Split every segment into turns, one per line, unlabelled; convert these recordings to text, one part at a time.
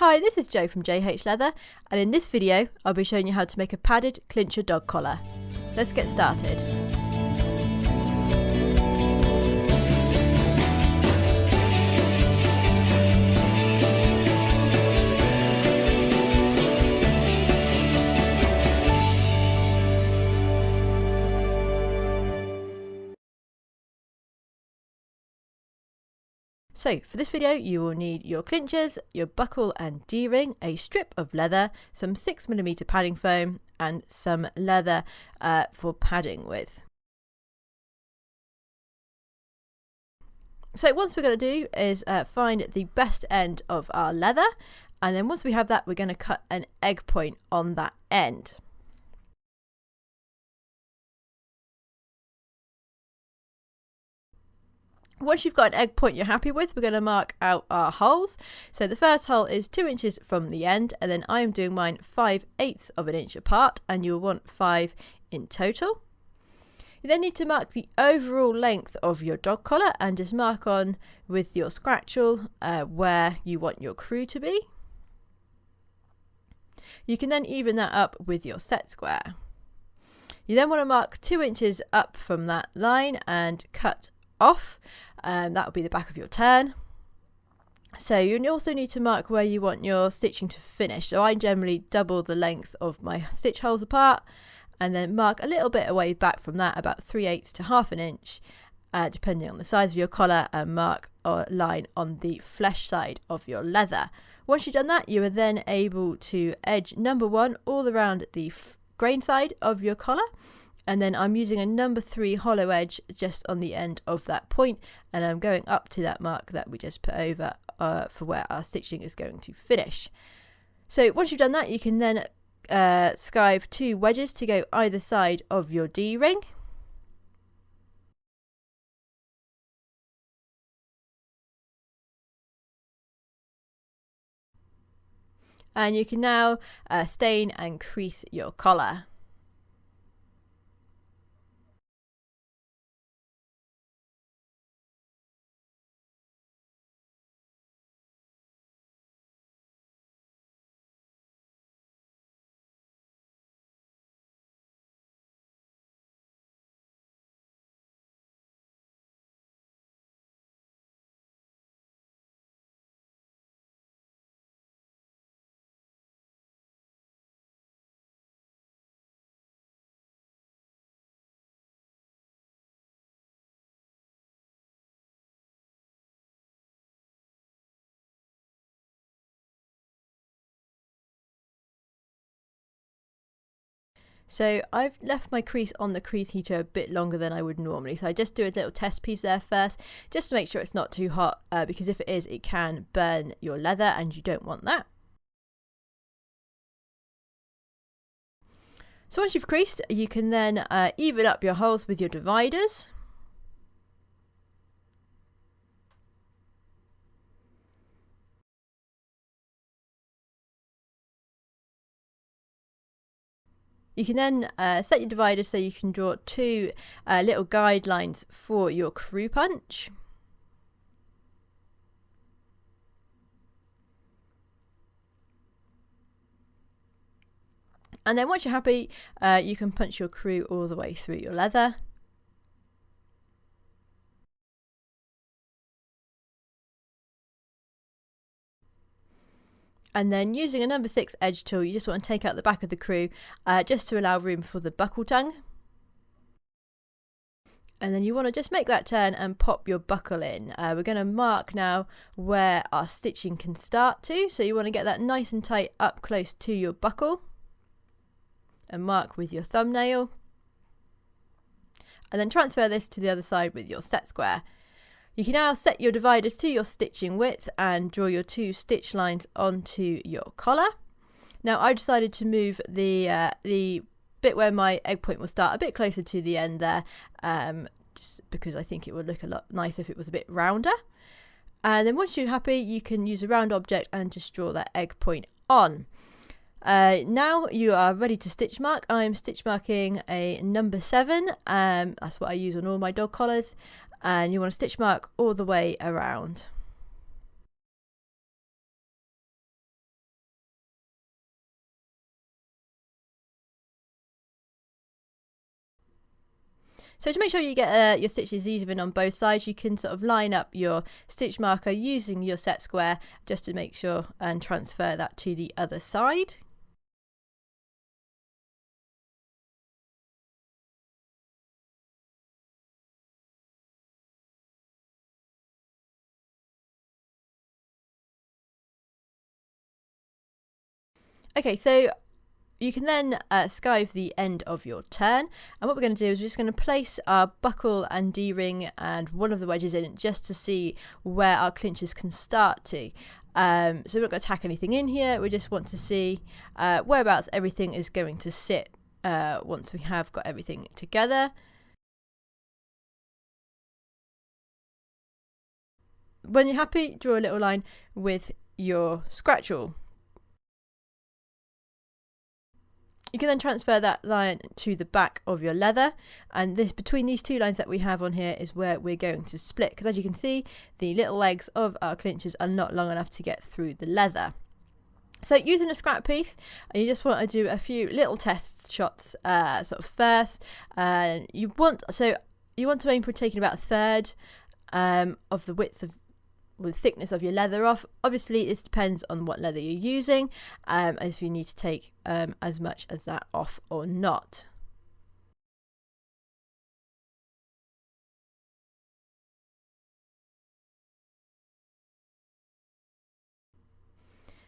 Hi, this is Jo from J.H.Leather, and in this video I'll be showing you how to make a padded clincher dog collar. Let's get started. So for this video you will need your clinchers, your buckle and D-ring, a strip of leather, some 6mm padding foam and some leather for padding with. So what we're going to do is find the best end of our leather, and then once we have that we're going to cut an egg point on that end. Once you've got an egg point you're happy with, we're going to mark out our holes. So the first hole is 2 inches from the end, and then I am doing mine 5/8 of an inch apart, and you'll want 5 in total. You then need to mark the overall length of your dog collar and just mark on with your scratchel where you want your crew to be. You can then even that up with your set square. You then want to mark 2 inches up from that line and cut off. That will be the back of your turn. So you also need to mark where you want your stitching to finish. So I generally double the length of my stitch holes apart and then mark a little bit away back from that, about 3/8 to half an inch, depending on the size of your collar, and mark a line on the flesh side of your leather. Once you've done that, you are then able to edge number 1 all around the grain side of your collar. And then I'm using a number 3 hollow edge just on the end of that point, and I'm going up to that mark that we just put over for where our stitching is going to finish. So once you've done that, you can then skive 2 wedges to go either side of your D-ring. And you can now stain and crease your collar. So I've left my crease on the crease heater a bit longer than I would normally. So I just do a little test piece there first, just to make sure it's not too hot, because if it is, it can burn your leather and you don't want that. So once you've creased, you can then even up your holes with your dividers. You can then set your dividers so you can draw 2 little guidelines for your crew punch. And then once you're happy, you can punch your crew all the way through your leather. And then using a number 6 edge tool, you just want to take out the back of the crew just to allow room for the buckle tongue. And then you want to just make that turn and pop your buckle in. We're going to mark now where our stitching can start to. So you want to get that nice and tight up close to your buckle. And mark with your thumbnail. And then transfer this to the other side with your set square. You can now set your dividers to your stitching width and draw your 2 stitch lines onto your collar. Now I decided to move the bit where my egg point will start a bit closer to the end there, just because I think it would look a lot nicer if it was a bit rounder. And then once you're happy, you can use a round object and just draw that egg point on. Now you are ready to stitch mark. I'm stitch marking a number 7. That's what I use on all my dog collars. And you want to stitch mark all the way around. So to make sure you get your stitches even on both sides, you can sort of line up your stitch marker using your set square just to make sure and transfer that to the other side. Okay, so you can then skive the end of your turn, and what we're going to do is we're just going to place our buckle and D-ring and one of the wedges in it just to see where our clinches can start to. So we're not going to tack anything in here, we just want to see whereabouts everything is going to sit once we have got everything together. When you're happy, draw a little line with your scratch awl. You can then transfer that line to the back of your leather, and this between these two lines that we have on here is where we're going to split, because as you can see the little legs of our clinchers are not long enough to get through the leather. So using a scrap piece, you just want to do a few little test shots sort of first. You want to aim for taking about a third of the width of the thickness of your leather off. Obviously this depends on what leather you're using, if you need to take as much as that off or not.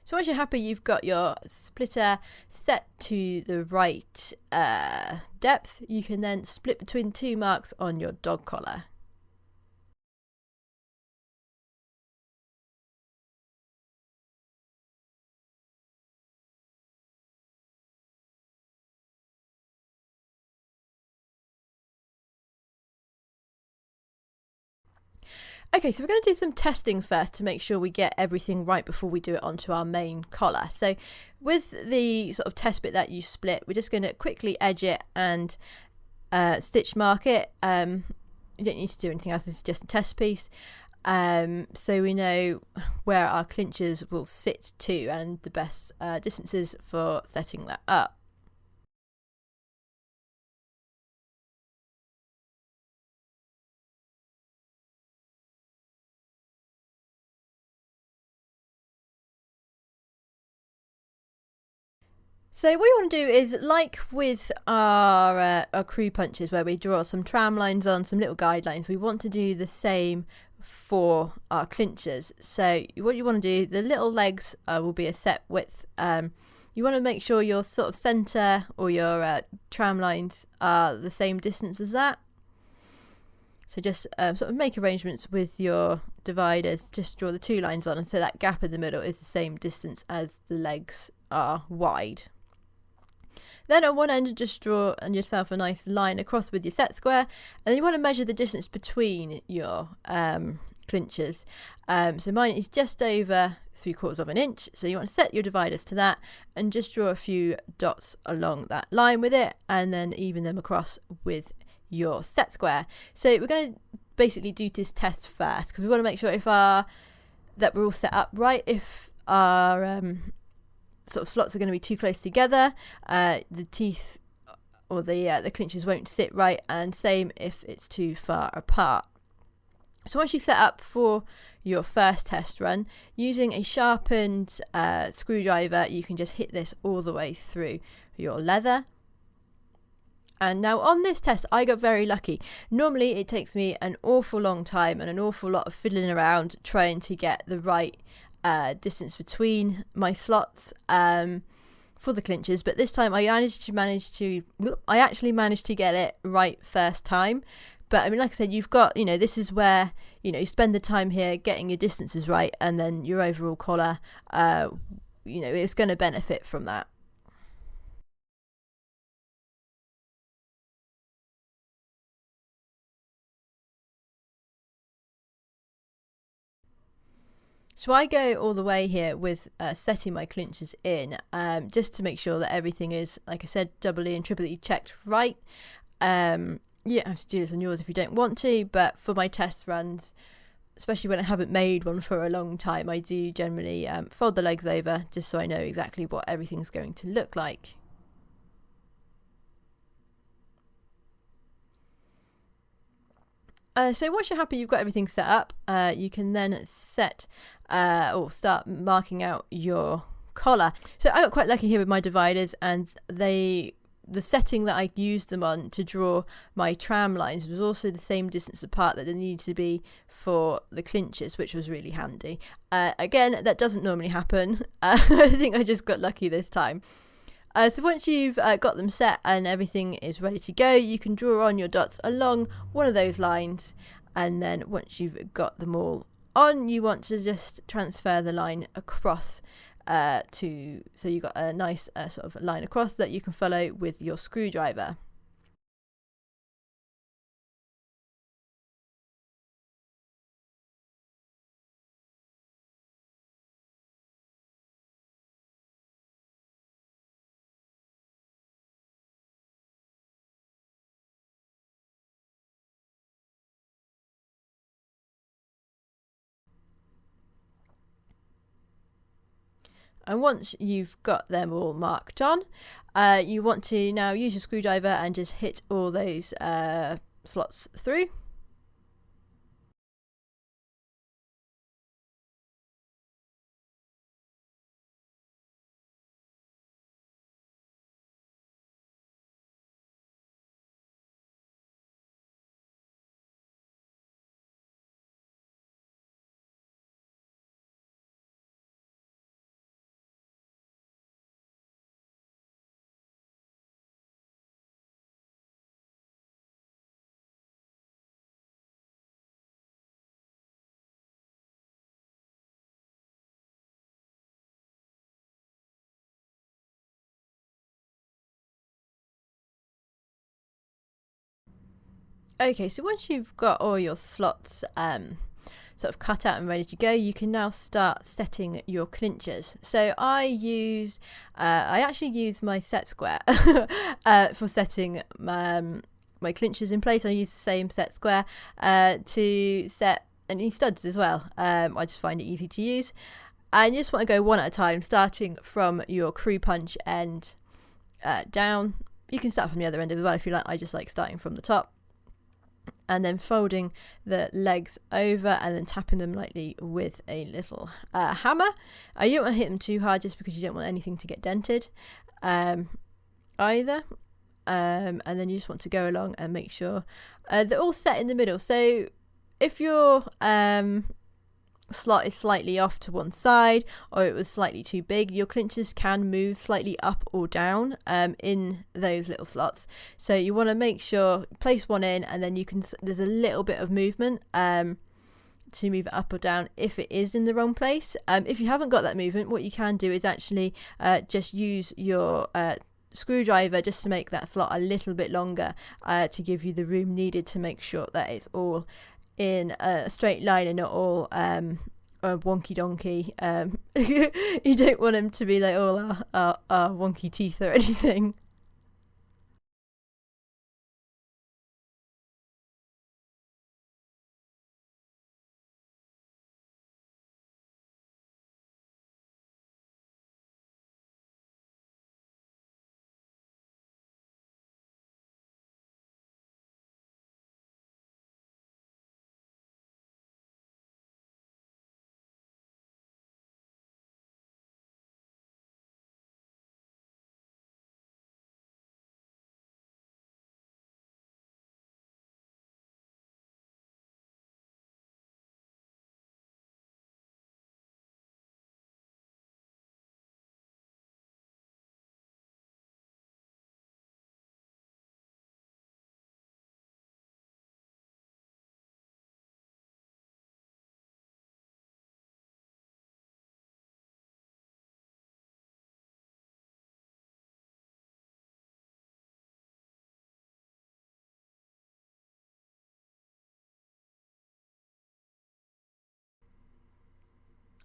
So once you're happy you've got your splitter set to the right depth, you can then split between two marks on your dog collar. Okay, so we're going to do some testing first to make sure we get everything right before we do it onto our main collar. So with the sort of test bit that you split, we're just going to quickly edge it and stitch mark it. You don't need to do anything else, this is just a test piece. So we know where our clinchers will sit to and the best distances for setting that up. So what you want to do is, like with our crew punches where we draw some tram lines on, some little guidelines, we want to do the same for our clinchers. So what you want to do, the little legs will be a set width. You want to make sure your sort of centre or your tram lines are the same distance as that. So just sort of make arrangements with your dividers, just draw the two lines on, and so that gap in the middle is the same distance as the legs are wide. Then on one end, just draw yourself a nice line across with your set square, and then you want to measure the distance between your clinchers. So mine is just over 3/4 of an inch, so you want to set your dividers to that and just draw a few dots along that line with it, and then even them across with your set square. So we're going to basically do this test first because we want to make sure that we're all set up right. If our sort of slots are going to be too close together, the teeth or the clinchers won't sit right, and same if it's too far apart. So once you set up for your first test run, using a sharpened screwdriver, you can just hit this all the way through your leather. And now on this test I got very lucky. Normally it takes me an awful long time and an awful lot of fiddling around trying to get the right distance between my slots for the clinchers, but this time I actually managed to get it right first time. But I mean, like I said, you've got, this is where, you spend the time here getting your distances right, and then your overall collar, it's going to benefit from that. So I go all the way here with setting my clinchers in, just to make sure that everything is, like I said, doubly and triply checked right. You don't have to do this on yours if you don't want to, but for my test runs, especially when I haven't made one for a long time, I do generally fold the legs over just so I know exactly what everything's going to look like. So once you're happy you've got everything set up, you can then set or start marking out your collar. So I got quite lucky here with my dividers, and the setting that I used them on to draw my tram lines was also the same distance apart that they needed to be for the clinchers, which was really handy. Again, that doesn't normally happen. I think I just got lucky this time. So once you've got them set and everything is ready to go, you can draw on your dots along one of those lines, and then once you've got them all on, you want to just transfer the line across so you've got a nice sort of line across that you can follow with your screwdriver. And once you've got them all marked on, you want to now use your screwdriver and just hit all those slots through. Okay, so once you've got all your slots sort of cut out and ready to go, you can now start setting your clinchers. So I actually use my set square for setting my clinchers in place. I use the same set square to set any studs as well. I just find it easy to use. And you just want to go one at a time, starting from your crew punch end down. You can start from the other end as well if you like. I just like starting from the top, and then folding the legs over and then tapping them lightly with a little hammer. You don't want to hit them too hard just because you don't want anything to get dented either. And then you just want to go along and make sure they're all set in the middle. So if your slot is slightly off to one side, or it was slightly too big, your clinchers can move slightly up or down in those little slots. So you want to make sure, place one in, and then there's a little bit of movement to move it up or down if it is in the wrong place. If you haven't got that movement, what you can do is actually just use your screwdriver just to make that slot a little bit longer to give you the room needed to make sure that it's all in a straight line and not all wonky donkey. You don't want them to be like all our wonky teeth or anything.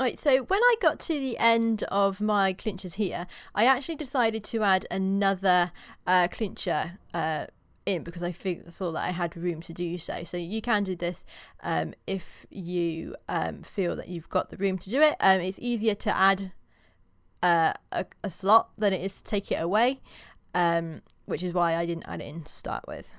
Right, so when I got to the end of my clinchers here, I actually decided to add another clincher in because I saw that I had room to do so. So you can do this if you feel that you've got the room to do it. It's easier to add a slot than it is to take it away, which is why I didn't add it in to start with.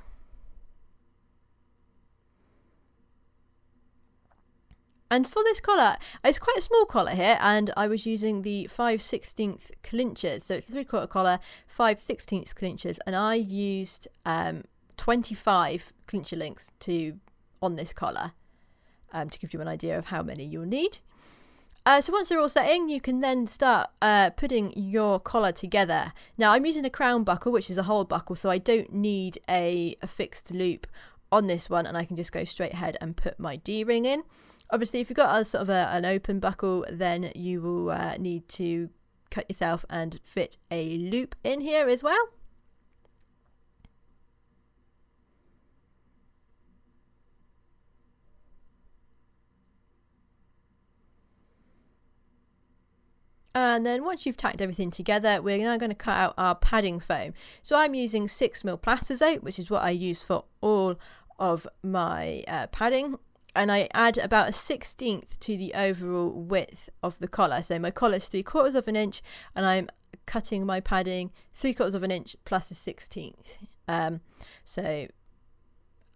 And for this collar, it's quite a small collar here, and I was using the 5/16 clinchers. So it's a 3/4 collar, 5/16 clinchers, and I used 25 clincher links on this collar to give you an idea of how many you'll need. So once they're all setting, you can then start putting your collar together. Now I'm using a crown buckle, which is a whole buckle, so I don't need a fixed loop on this one, and I can just go straight ahead and put my D-ring in. Obviously, if you've got a sort of an open buckle, then you will need to cut yourself and fit a loop in here as well. And then once you've tacked everything together, we're now going to cut out our padding foam. So I'm using 6mm Plastizote, which is what I use for all of my padding. And I add about a 1/16 to the overall width of the collar. So my collar is 3/4 of an inch, and I'm cutting my padding 3/4 of an inch plus a 1/16. So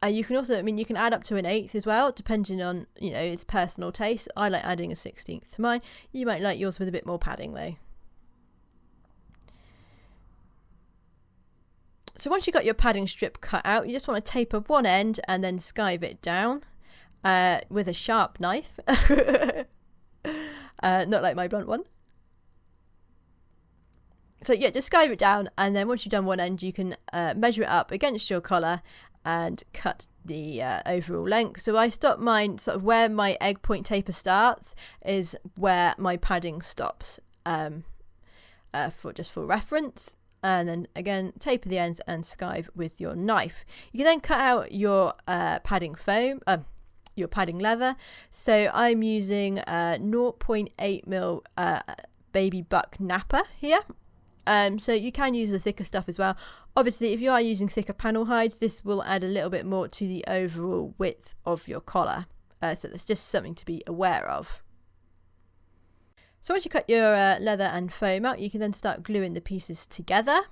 you can also, you can add up to an 1/8 as well, depending on, it's personal taste. I like adding a 1/16 to mine. You might like yours with a bit more padding though. So once you've got your padding strip cut out, you just want to taper one end and then skive it down with a sharp knife. Not like my blunt one. So yeah, just skive it down, and then once you've done one end, you can measure it up against your collar and cut the overall length. So I stop mine sort of where my egg point taper starts is where my padding stops, for reference. And then again, taper the ends and skive with your knife. You can then cut out your padding foam, your padding leather. So I'm using 0.8mm baby buck napper here. So you can use the thicker stuff as well. Obviously, if you are using thicker panel hides, this will add a little bit more to the overall width of your collar. So that's just something to be aware of. So once you cut your leather and foam out, you can then start gluing the pieces together.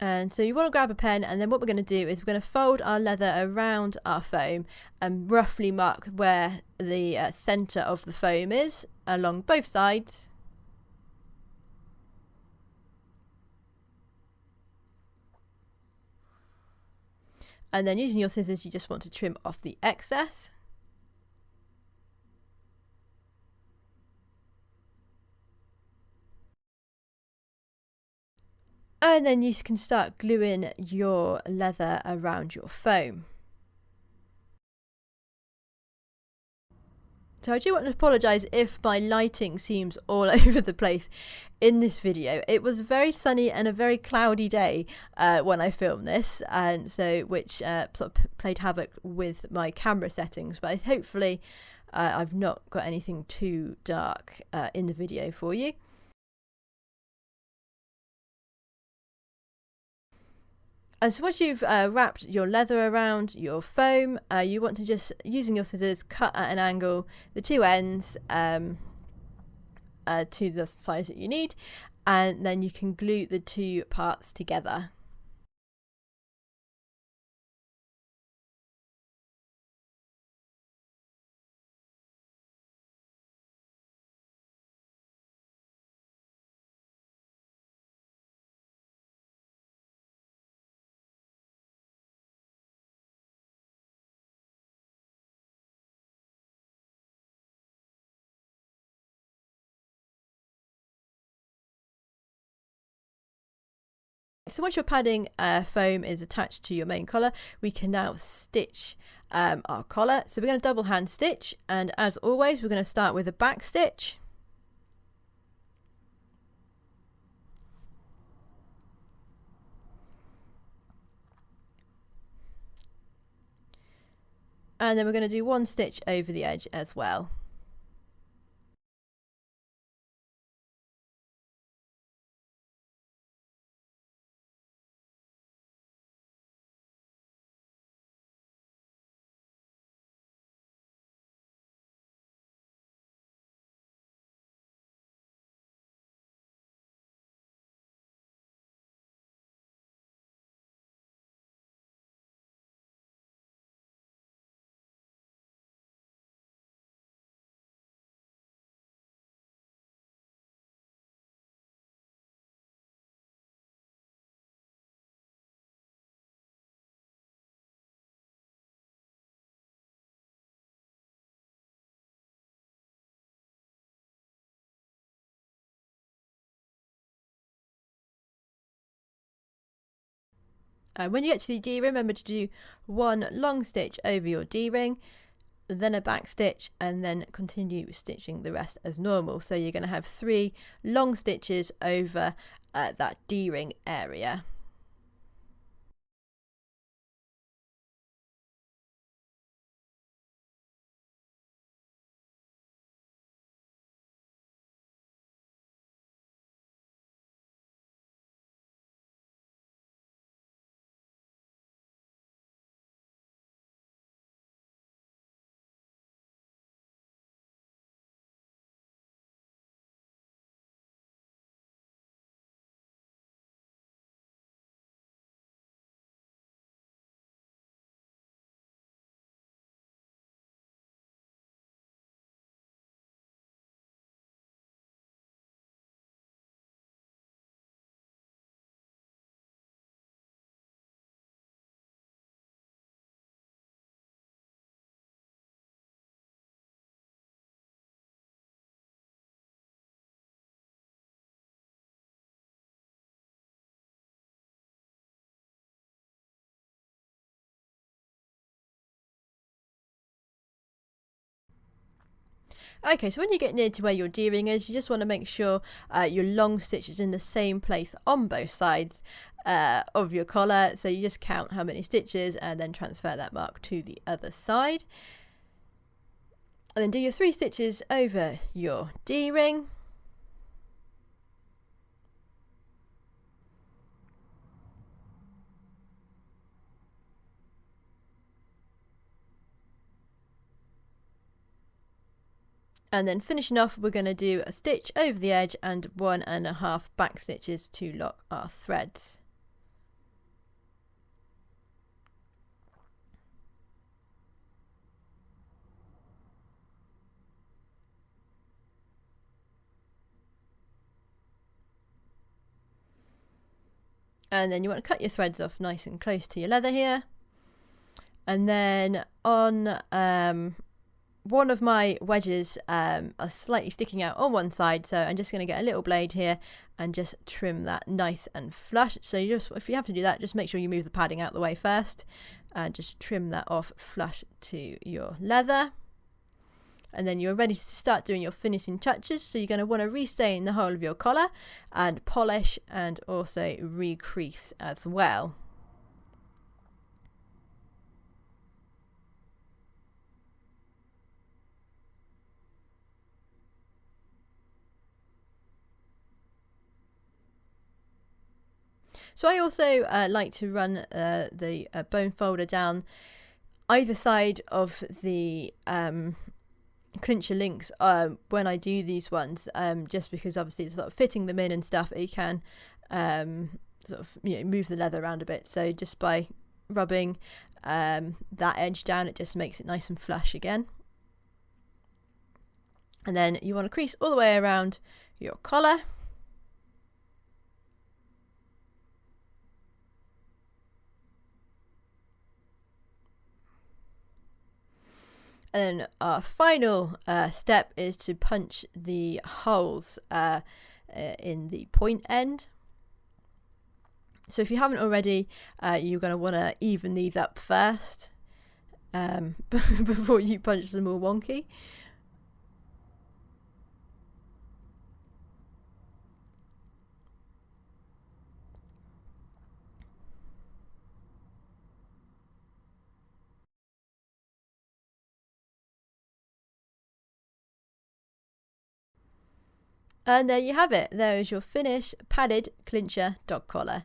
And so you want to grab a pen, and then what we're going to do is we're going to fold our leather around our foam and roughly mark where the centre of the foam is along both sides. And then using your scissors, you just want to trim off the excess. And then you can start gluing your leather around your foam. So I do want to apologise if my lighting seems all over the place in this video. It was very sunny and a very cloudy day when I filmed this, and so which played havoc with my camera settings. But hopefully I've not got anything too dark in the video for you. And so once you've wrapped your leather around your foam, you want to just, using your scissors, cut at an angle the two ends to the size that you need, and then you can glue the two parts together. So once your padding foam is attached to your main collar, we can now stitch our collar. So we're going to double hand stitch, and as always, we're going to start with a back stitch. And then we're going to do one stitch over the edge as well. When you get to the D-ring, remember to do one long stitch over your D-ring, then a back stitch, and then continue stitching the rest as normal. So you're going to have 3 long stitches over that D-ring area. Okay, so when you get near to where your D-ring is, you just want to make sure your long stitch is in the same place on both sides of your collar. So you just count how many stitches and then transfer that mark to the other side. And then do your 3 stitches over your D-ring. And then finishing off, we're going to do a stitch over the edge and 1.5 back stitches to lock our threads. And then you want to cut your threads off nice and close to your leather here. And then on one of my wedges are slightly sticking out on one side, so I'm just going to get a little blade here and just trim that nice and flush. So you just, if you have to do that, just make sure you move the padding out the way first and just trim that off flush to your leather. And then you're ready to start doing your finishing touches. So you're going to want to restain the whole of your collar and polish and also recrease as well. So I also like to run the bone folder down either side of the clincher links when I do these ones, just because obviously it's sort of fitting them in and stuff, it can sort of, you know, move the leather around a bit. So just by rubbing that edge down, it just makes it nice and flush again. And then you want to crease all the way around your collar. And then our final step is to punch the holes in the point end. So if you haven't already, you're going to want to even these up first before you punch them all wonky. And there you have it. There is your finished padded clincher dog collar.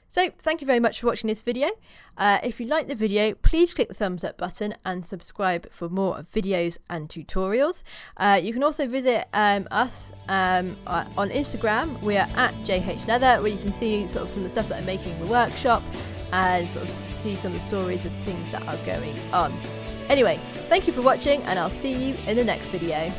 So thank you very much for watching this video. If you like the video, please click the thumbs up button and subscribe for more videos and tutorials. You can also visit us on Instagram. We are at J.H.Leather, where you can see sort of some of the stuff that I'm making in the workshop and sort of see some of the stories of things that are going on. Anyway, thank you for watching and I'll see you in the next video.